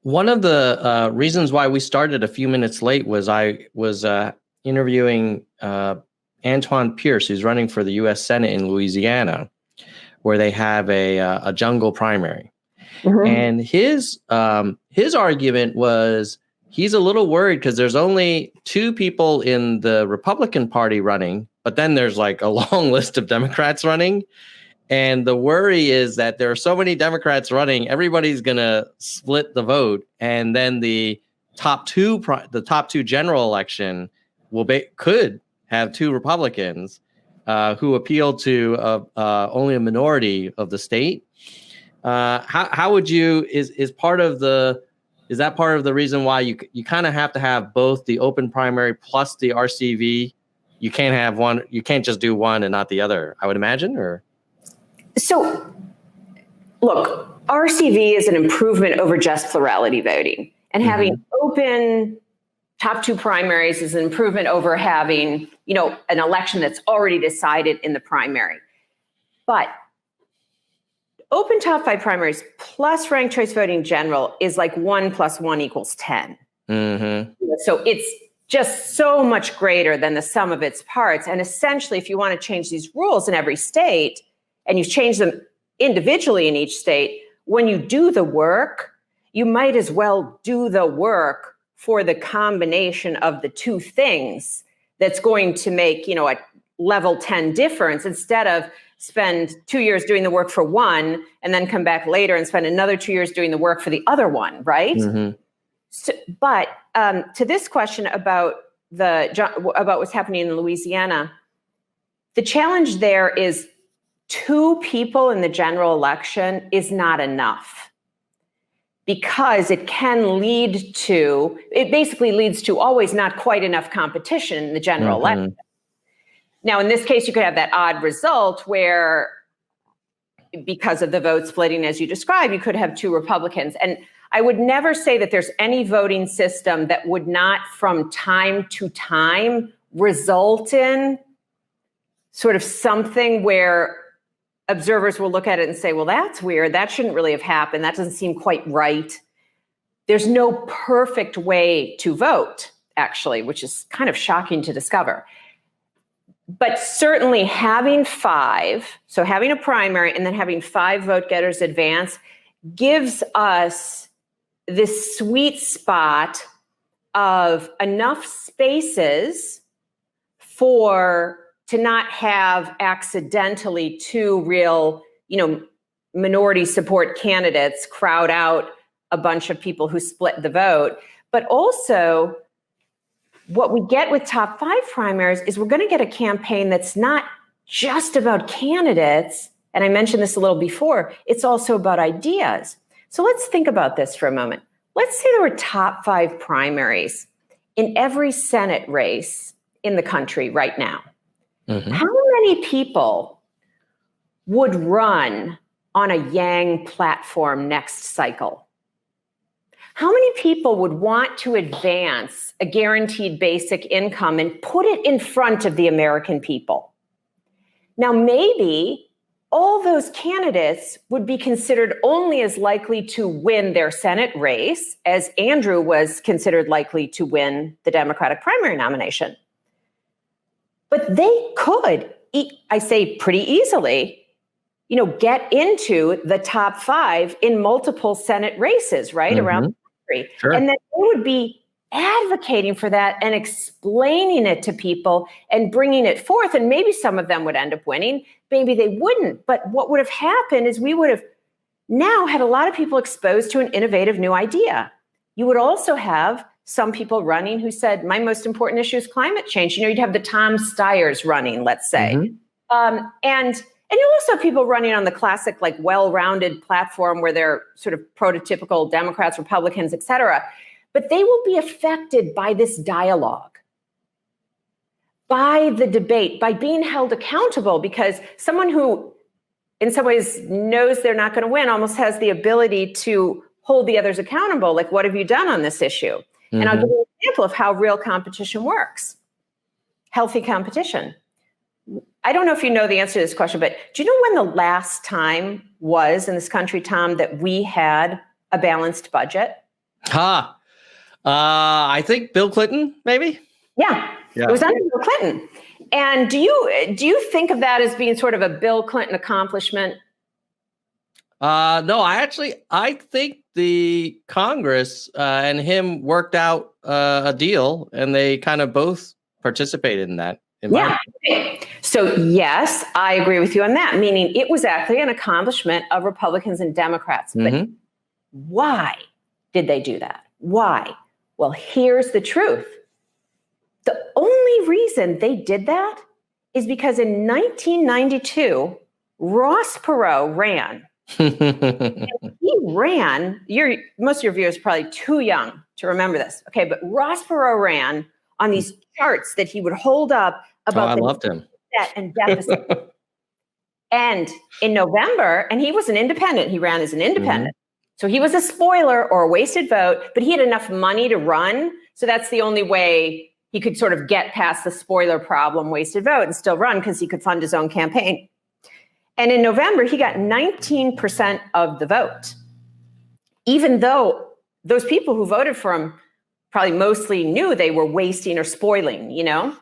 One of the reasons why we started a few minutes late was I was interviewing Antoine Pierce, who's running for the U.S. Senate in Louisiana, where they have a jungle primary. Mm-hmm. And his argument was he's a little worried because there's only 2 people in the Republican Party running, but then there's like a long list of Democrats running. And the worry is that there are so many Democrats running, everybody's going to split the vote. And then the top two general election could have 2 Republicans who appeal to only a minority of the state. How would you, is that part of the reason why you kind of have to have both the open primary plus the RCV? You can't have one, you can't just do one and not the other, I would imagine, or? So, look, RCV is an improvement over just plurality voting. And having open top 2 primaries is an improvement over having, an election that's already decided in the primary. But open top 5 primaries plus ranked choice voting general is like 1 + 1 = 10. Mm-hmm. So it's just so much greater than the sum of its parts. And essentially, if you want to change these rules in every state, and you change them individually in each state, when you do the work, you might as well do the work for the combination of the 2 things that's going to make, a level 10 difference, instead of spend 2 years doing the work for one and then come back later and spend another 2 years doing the work for the other one, right? Mm-hmm. So, but to this question about what's happening in Louisiana, the challenge there is 2 people in the general election is not enough, because it basically leads to always not quite enough competition in the general election. Now, in this case, you could have that odd result where, because of the vote splitting, as you described, you could have 2 Republicans. And I would never say that there's any voting system that would not, from time to time, result in sort of something where observers will look at it and say, well, that's weird. That shouldn't really have happened. That doesn't seem quite right. There's no perfect way to vote, actually, which is kind of shocking to discover. But certainly having 5, so having a primary and then having 5 vote getters advance, gives us this sweet spot of enough spaces to not have accidentally 2 real, minority support candidates crowd out a bunch of people who split the vote. But also, what we get with top 5 primaries is we're going to get a campaign that's not just about candidates. And I mentioned this a little before, it's also about ideas. So let's think about this for a moment. Let's say there were top 5 primaries in every Senate race in the country right now. Mm-hmm. How many people would run on a Yang platform next cycle? How many people would want to advance a guaranteed basic income and put it in front of the American people? Now, maybe all those candidates would be considered only as likely to win their Senate race as Andrew was considered likely to win the Democratic primary nomination. But they could, I say pretty easily, get into the top 5 in multiple Senate races, right, around the country. Sure. And then they would be advocating for that and explaining it to people and bringing it forth. And maybe some of them would end up winning, maybe they wouldn't. But what would have happened is we would have now had a lot of people exposed to an innovative new idea. You would also have some people running who said, my most important issue is climate change. You'd have the Tom Steyers running, let's say. Mm-hmm. And you'll also have people running on the classic, well-rounded platform where they're sort of prototypical Democrats, Republicans, et cetera. But they will be affected by this dialogue, by the debate, by being held accountable, because someone who in some ways knows they're not going to win almost has the ability to hold the others accountable. Like, what have you done on this issue? Mm-hmm. And I'll give you an example of how real competition works. Healthy competition. I don't know if you know the answer to this question, but do you know when the last time was in this country, Tom, that we had a balanced budget? I think Bill Clinton, maybe. Yeah, it was under Bill Clinton. And do you think of that as being sort of a Bill Clinton accomplishment? No, I think the Congress and him worked out a deal, and they kind of both participated in that. So yes, I agree with you on that, meaning it was actually an accomplishment of Republicans and Democrats. But why did they do that? Why? Well, here's the truth. The only reason they did that is because in 1992, Ross Perot ran. He ran, most of your viewers are probably too young to remember this. Okay, but Ross Perot ran on these charts that he would hold up about I loved him. Debt and deficit. And in November, and he was an independent, he ran as an independent. So he was a spoiler or a wasted vote, but he had enough money to run. So that's the only way he could sort of get past the spoiler problem, wasted vote, and still run because he could fund his own campaign. And in November, he got 19% of the vote, even though those people who voted for him probably mostly knew they were wasting or spoiling, you know?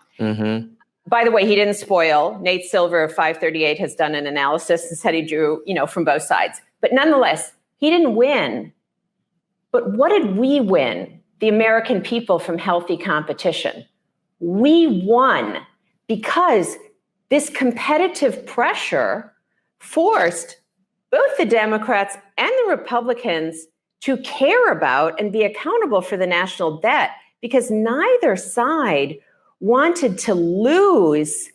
By the way, he didn't spoil. Nate Silver of 538 has done an analysis and said he drew, from both sides. But nonetheless, he didn't win. But what did we win? The American people from healthy competition. We won because this competitive pressure forced both the Democrats and the Republicans to care about and be accountable for the national debt, because neither side wanted to lose.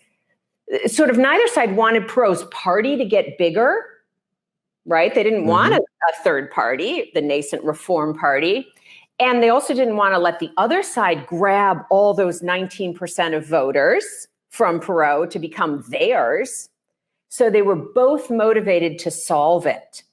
Neither side wanted Perot's party to get bigger, right? They didn't want a third party, the nascent Reform Party. And they also didn't want to let the other side grab all those 19% of voters from Perot to become theirs. So they were both motivated to solve it.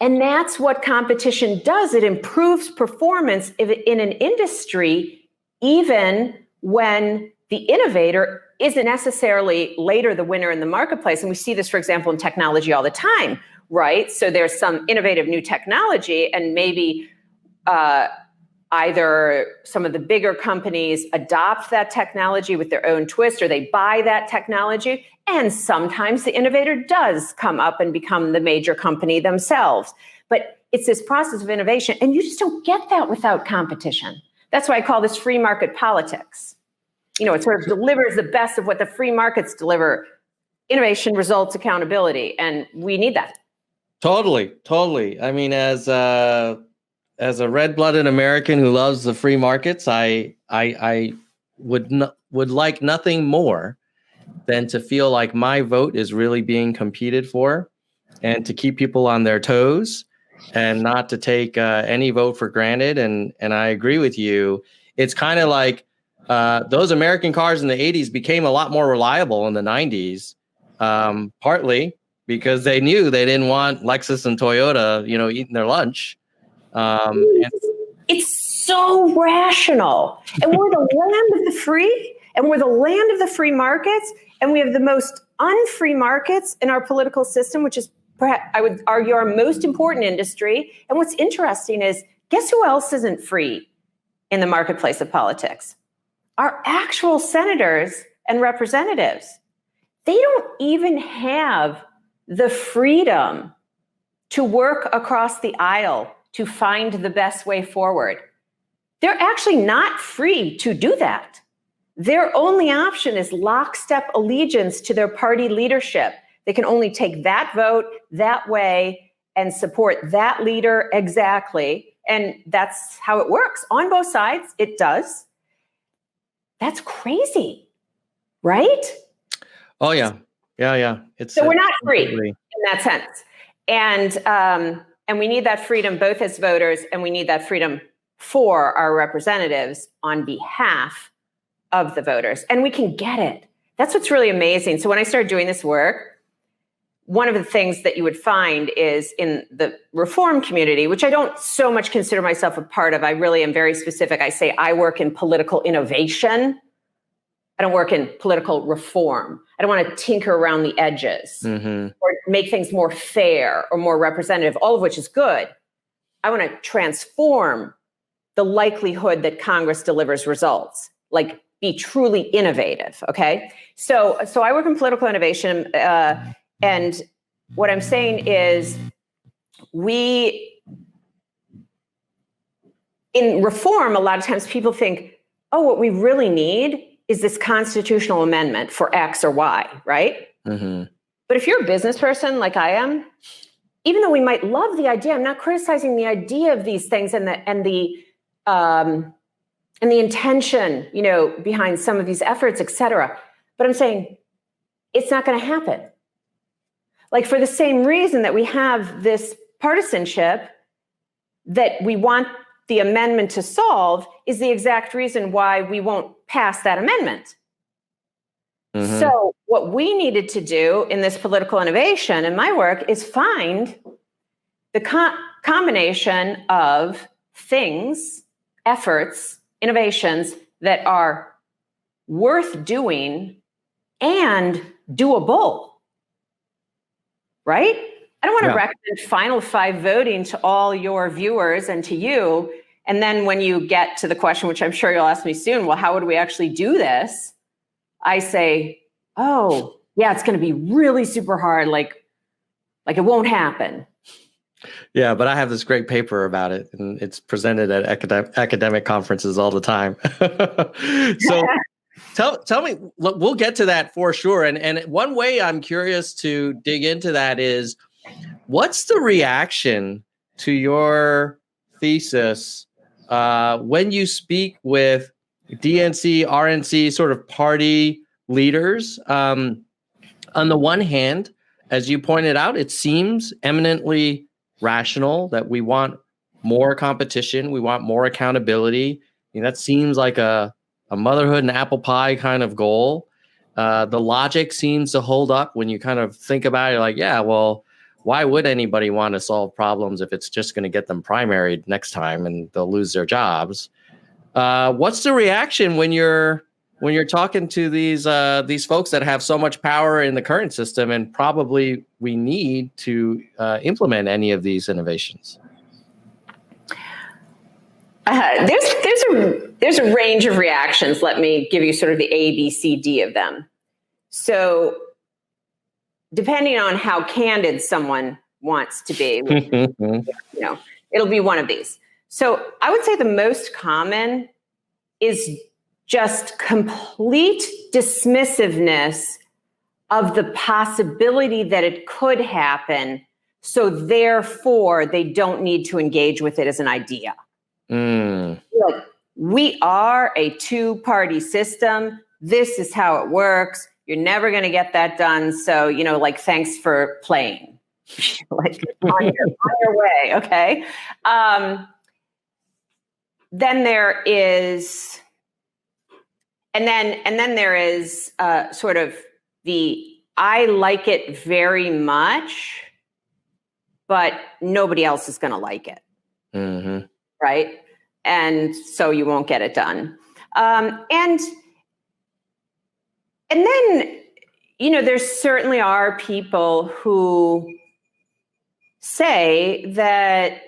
And that's what competition does. It improves performance in an industry, even when the innovator isn't necessarily later the winner in the marketplace. And we see this, for example, in technology all the time, right? So there's some innovative new technology, and maybe either some of the bigger companies adopt that technology with their own twist, or they buy that technology. And sometimes the innovator does come up and become the major company themselves. But it's this process of innovation, and you just don't get that without competition. That's why I call this free market politics. It sort of delivers the best of what the free markets deliver: innovation, results, accountability. And we need that. Totally. I mean, as a red-blooded American who loves the free markets, I would like nothing more than to feel like my vote is really being competed for, and to keep people on their toes, and not to take any vote for granted. And I agree with you. It's kind of like those American cars in the 80s became a lot more reliable in the 90s, partly because they knew they didn't want Lexus and Toyota, eating their lunch. It's so rational. And we're the land of the free, and we're the land of the free markets, and we have the most unfree markets in our political system, which is, perhaps, I would argue, our most important industry. And what's interesting is, guess who else isn't free in the marketplace of politics? Our actual senators and representatives. They don't even have the freedom to work across the aisle to find the best way forward. They're actually not free to do that. Their only option is lockstep allegiance to their party leadership. They can only take that vote that way and support that leader exactly. And that's how it works. On both sides, it does. That's crazy, right? Oh, yeah. Yeah. So we're not free in that sense. And we need that freedom both as voters, and we need that freedom for our representatives on behalf of the voters. And we can get it. That's what's really amazing. So when I started doing this work, one of the things that you would find is in the reform community, which I don't so much consider myself a part of. I really am very specific. I say I work in political innovation. I don't work in political reform. I don't want to tinker around the edges or make things more fair or more representative, all of which is good. I want to transform the likelihood that Congress delivers results, like be truly innovative, okay? So I work in political innovation, and what I'm saying is in reform, a lot of times people think, oh, what we really need is this constitutional amendment for X or Y, right? Mm-hmm. But if you're a business person like I am, even though we might love the idea, I'm not criticizing the idea of these things and the intention, behind some of these efforts, et cetera. But I'm saying it's not going to happen. Like, for the same reason that we have this partisanship that we want the amendment to solve is the exact reason why we won't pass that amendment. Mm-hmm. So what we needed to do in this political innovation in my work is find the combination of things, efforts, innovations that are worth doing and doable, right? I don't want to recommend final 5 voting to all your viewers and to you. And then when you get to the question, which I'm sure you'll ask me soon, well, how would we actually do this? I say, oh, yeah, it's going to be really super hard. Like it won't happen. Yeah, but I have this great paper about it, and it's presented at academic conferences all the time. So tell me, look, we'll get to that for sure. And one way I'm curious to dig into that is, what's the reaction to your thesis when you speak with DNC, RNC sort of party leaders? On the one hand, as you pointed out, it seems eminently rational that we want more competition, we want more accountability. That seems like a motherhood and apple pie kind of goal. The logic seems to hold up when you kind of think about it, like, yeah, well, why would anybody want to solve problems if it's just going to get them primaried next time and they'll lose their jobs? What's the reaction when you're talking to these folks that have so much power in the current system, and probably we need to implement any of these innovations? There's a range of reactions. Let me give you sort of the A, B, C, D of them. So depending on how candid someone wants to be, it'll be one of these. So I would say the most common is just complete dismissiveness of the possibility that it could happen. So therefore, they don't need to engage with it as an idea. Like, we are a 2-party system. This is how it works. You're never going to get that done. So, thanks for playing. On your way, okay? Then there is, and then there is sort of the I like it very much, but nobody else is going to like it. Mm-hmm. Right? And so you won't get it done. And then, there certainly are people who say that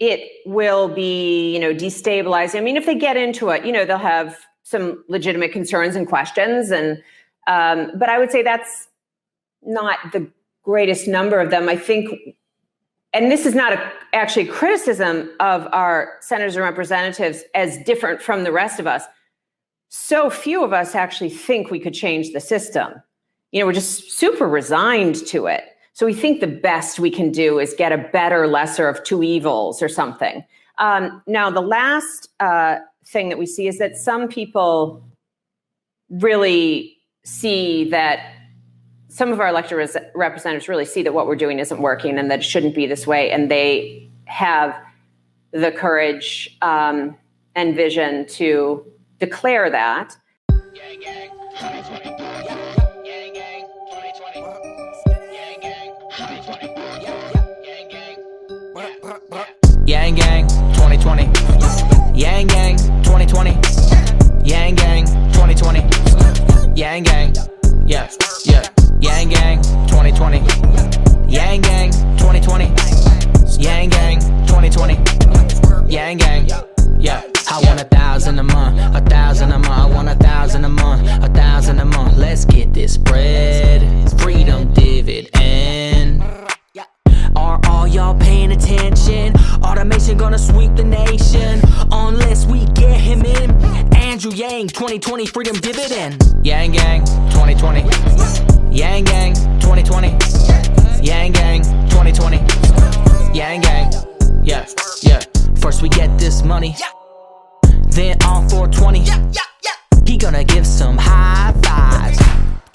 it will be, destabilizing. I mean, if they get into it, they'll have some legitimate concerns and questions. And, but I would say that's not the greatest number of them. I think, and this is not actually a criticism of our senators and representatives as different from the rest of us. So few of us actually think we could change the system. We're just super resigned to it. So we think the best we can do is get a better lesser of 2 evils or something. Now, the last thing that we see is that some people really see that some of our elected representatives really see that what we're doing isn't working and that it shouldn't be this way. And they have the courage and vision to declare that. Gang, gang, 2020. Gang, gang, 2020. Gang, gang, 2020. Gang, gang. Yang gang 2020. Yang gang 2020. Yang gang 2020. Yang gang. Yeah, yeah. Yang gang 2020. Yang gang 2020. Yang gang, 2020. Yang gang, yeah. I want 1,000 a month, 1,000 a month. I want 1,000 a month, 1,000 a month. Let's get this bread, freedom dividend. Are all y'all paying attention? Automation gonna sweep the nation unless we get him in. Andrew Yang, 2020 freedom dividend. Yang gang, 2020. Yang gang, 2020. Yang gang, 2020. Yang gang, yeah, yeah. First we get this money, then on 420, he gonna give some high fives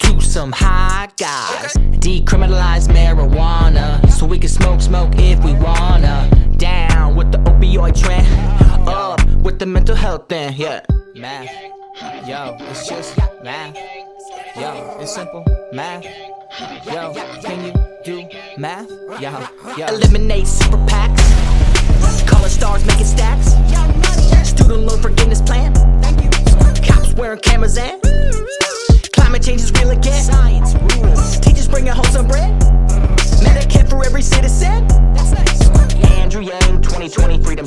to some high guys. Decriminalize marijuana so we can smoke if we wanna. Down with the opioid trend, up with the mental health thing, yeah. Math, yo, it's just math. Yo, it's simple math. Yo, can you do math? Yo, yo. Eliminate super PACs, college stars making stacks, student loan forgiveness plan, cops wearing cameras and climate change is real again. Science rules, teachers bringing home some bread, Medicare for every citizen. Andrew Yang, 2020 freedom.